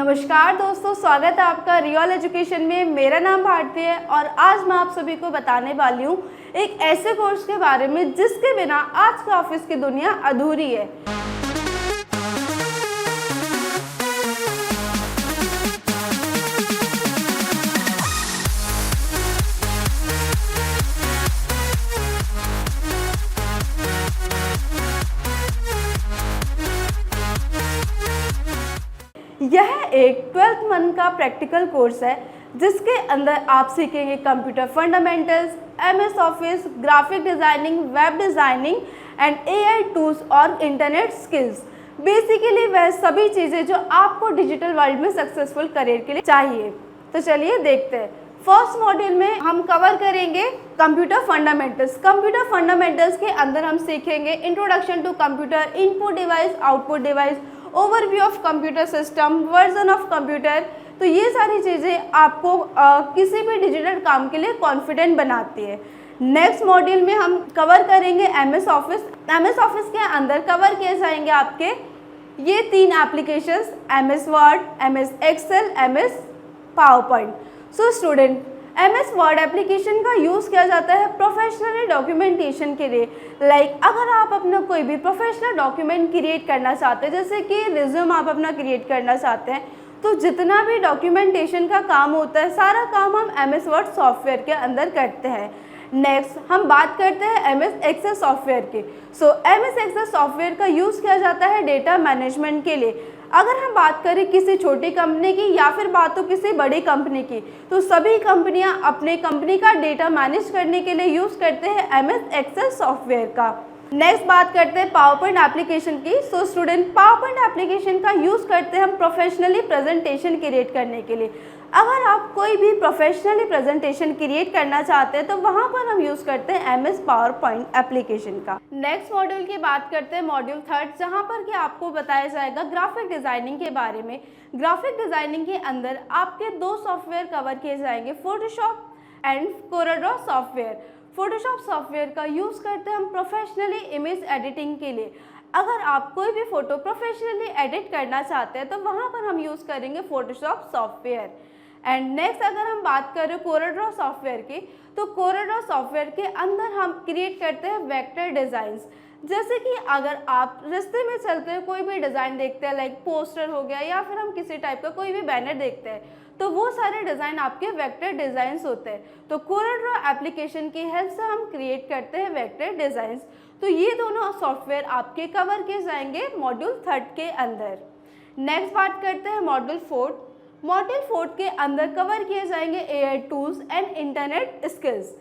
नमस्कार दोस्तों, स्वागत है आपका रियल एजुकेशन में। मेरा नाम भारती है और आज मैं आप सभी को बताने वाली हूँ एक ऐसे कोर्स के बारे में जिसके बिना आज के ऑफिस की दुनिया अधूरी है। यह एक 12th मंथ का प्रैक्टिकल कोर्स है जिसके अंदर आप सीखेंगे computer fundamentals, MS office, graphic designing, web designing and AI tools और इंटरनेट स्किल्स। बेसिकली वह सभी चीज़ें जो आपको डिजिटल वर्ल्ड में सक्सेसफुल करियर के लिए चाहिए। तो चलिए देखते हैं। फर्स्ट मॉड्यूल में हम कवर करेंगे कंप्यूटर फंडामेंटल्स। कंप्यूटर फंडामेंटल्स के अंदर हम सीखेंगे introduction to computer, input device, output device, overview of computer system, version of computer. तो ये सारी चीज़ें आपको किसी भी डिजिटल काम के लिए कॉन्फिडेंट बनाती है। नेक्स्ट मॉड्यूल में हम कवर करेंगे MS ऑफिस। MS ऑफिस के अंदर कवर किए जाएंगे आपके ये 3 applications, MS word, MS excel, MS PowerPoint. So student, MS word application का यूज़ किया जाता है प्रोफेशनली डॉक्यूमेंटेशन के लिए। अगर आप अपना कोई भी प्रोफेशनल डॉक्यूमेंट क्रिएट करना चाहते हैं, जैसे कि रिज्यूम आप अपना क्रिएट करना चाहते हैं, तो जितना भी डॉक्यूमेंटेशन का काम होता है सारा काम हम MS वर्ड सॉफ्टवेयर के अंदर करते हैं। नेक्स्ट हम बात करते हैं MS एक्सेल सॉफ्टवेयर की। MS एक्सेल सॉफ्टवेयर का यूज़ किया जाता है डेटा मैनेजमेंट के लिए। अगर हम बात करें किसी छोटी कंपनी की या फिर बात हो किसी बड़ी कंपनी की, तो सभी कंपनियां अपने कंपनी का डेटा मैनेज करने के लिए यूज़ करते हैं MS एक्सेल सॉफ्टवेयर का। नेक्स्ट बात करते हैं पावरपॉइंट एप्लीकेशन की। स्टूडेंट, पावरपॉइंट एप्लीकेशन का यूज़ करते हैं हम प्रोफेशनली प्रेजेंटेशन क्रिएट करने के लिए। अगर आप कोई भी प्रोफेशनली प्रेजेंटेशन क्रिएट करना चाहते हैं तो वहाँ पर हम यूज़ करते हैं MS पावरपॉइंट एप्लीकेशन का। नेक्स्ट मॉड्यूल की बात करते हैं, मॉड्यूल 3, जहाँ पर कि आपको बताया जाएगा ग्राफिक डिज़ाइनिंग के बारे में। ग्राफिक डिज़ाइनिंग के अंदर आपके 2 सॉफ्टवेयर कवर किए जाएंगे, Photoshop and CorelDRAW software. Photoshop software का यूज़ करते हैं हम प्रोफेशनली इमेज एडिटिंग के लिए। अगर आप कोई भी फ़ोटो प्रोफेशनली एडिट करना चाहते हैं तो वहाँ पर हम यूज़ करेंगे फोटोशॉप सॉफ्टवेयर। एंड नेक्स्ट अगर हम बात करें कोरेड्रॉ सॉफ्टवेयर की, तो कोरेड्रॉ सॉफ्टवेयर के अंदर हम क्रिएट करते हैं वेक्टर डिज़ाइंस। जैसे कि अगर आप रास्ते में चलते हुए कोई भी डिज़ाइन देखते हैं, पोस्टर हो गया या फिर हम किसी टाइप का कोई भी बैनर देखते हैं, तो वो सारे डिज़ाइन आपके वेक्टर डिज़ाइंस होते हैं। तो कोरेड्रॉ एप्लीकेशन की हेल्प से हम क्रिएट करते हैं वेक्टर डिज़ाइंस। तो ये दोनों सॉफ्टवेयर आपके कवर किए जाएंगे मॉड्यूल 3 के अंदर। नेक्स्ट बात करते हैं मॉड्यूल 4। मॉड्यूल 4 के अंदर कवर किए जाएंगे AI tools and internet skills.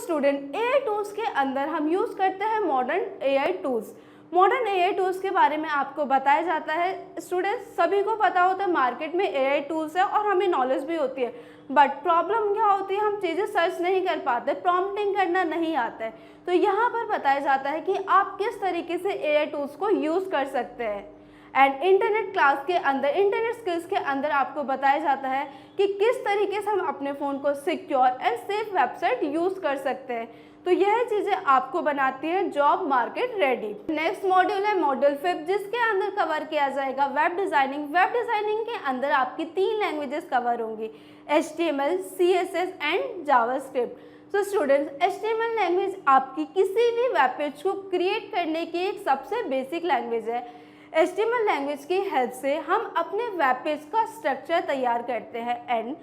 Student, AI tools के अंदर हम यूज़ करते हैं modern AI tools. Modern AI tools के बारे में आपको बताया जाता है। स्टूडेंट्स, सभी को पता होता है मार्केट में AI टूल्स है और हमें नॉलेज भी होती है, बट प्रॉब्लम क्या होती है, हम चीज़ें सर्च नहीं कर पाते, प्रॉम्प्टिंग करना नहीं आता है। तो यहाँ पर बताया जाता है कि आप किस तरीके से AI टूल्स को यूज़ कर सकते हैं। एंड इंटरनेट क्लास के अंदर, इंटरनेट स्किल्स के अंदर आपको बताया जाता है कि किस तरीके से हम अपने फ़ोन को secure and safe website use कर सकते हैं। तो यह चीज़ें आपको बनाती है job market ready. Next module है मॉड्यूल 5, जिसके अंदर कवर किया जाएगा वेब डिज़ाइनिंग। वेब डिज़ाइनिंग के अंदर आपकी 3 लैंग्वेजेस कवर होंगी, HTML, CSS and JavaScript. Students, HTML language आपकी किसी भी वेब पेज को क्रिएट करने की एक सबसे बेसिक लैंग्वेज है। HTML लैंग्वेज की हेल्प से हम अपने वेब पेज का स्ट्रक्चर तैयार करते हैं एंड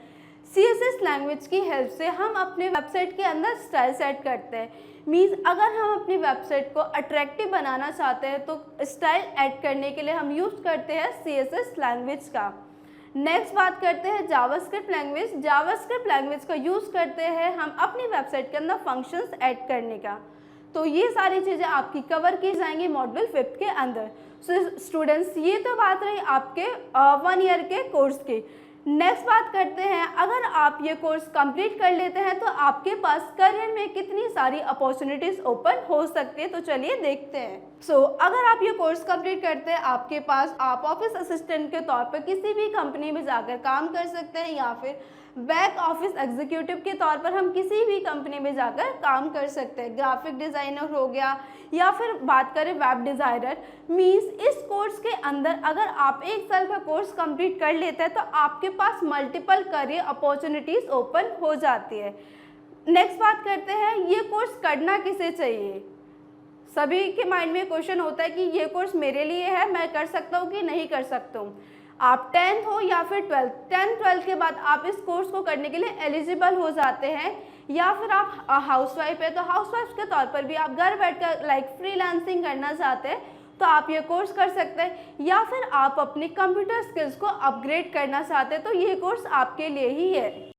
CSS लैंग्वेज की हेल्प से हम अपने वेबसाइट के अंदर स्टाइल सेट करते हैं। मीन्स अगर हम अपनी वेबसाइट को अट्रैक्टिव बनाना चाहते हैं तो स्टाइल ऐड करने के लिए हम यूज़ करते हैं CSS लैंग्वेज का। नेक्स्ट बात करते हैं जावास्क्रिप्ट लैंग्वेज। जावास्क्रिप्ट लैंग्वेज का यूज़ करते हैं हम अपनी वेबसाइट के अंदर फंक्शंस ऐड करने का। तो ये सारी चीज़ें आपकी कवर की जाएंगी मॉड्यूल 5 के अंदर। स्टूडेंट्स, ये तो बात रही आपके 1 ईयर के कोर्स की। नेक्स्ट बात करते हैं, अगर आप ये कोर्स कंप्लीट कर लेते हैं तो आपके पास करियर में कितनी सारी अपॉर्चुनिटीज़ ओपन हो सकती है। तो चलिए देखते हैं। अगर आप ये कोर्स कंप्लीट करते हैं, आपके पास आप ऑफिस असिस्टेंट के तौर पर किसी भी कंपनी में जाकर काम कर सकते हैं, या फिर बैक ऑफिस एग्जीक्यूटिव के तौर पर हम किसी भी कंपनी में जाकर काम कर सकते हैं। ग्राफिक डिज़ाइनर हो गया, या फिर बात करें वेब डिज़ाइनर। मीन्स इस कोर्स के अंदर अगर आप 1 साल का कोर्स कंप्लीट कर लेते हैं तो आपके पास मल्टीपल करियर अपॉर्चुनिटीज़ ओपन हो जाती है। नेक्स्ट बात करते हैं, ये कोर्स करना किसे चाहिए। सभी के माइंड में क्वेश्चन होता है कि ये कोर्स मेरे लिए है, मैं कर सकता हूँ कि नहीं कर सकता हूँ। आप 10th हो या फिर 12th के बाद आप इस कोर्स को करने के लिए एलिजिबल हो जाते हैं, या फिर आप हाउसवाइफ है तो हाउसवाइफ के तौर पर भी आप घर बैठकर लाइक फ्रीलांसिंग करना चाहते हैं तो आप ये कोर्स कर सकते हैं, या फिर आप अपनी कंप्यूटर स्किल्स को अपग्रेड करना चाहते हैं तो ये कोर्स आपके लिए ही है।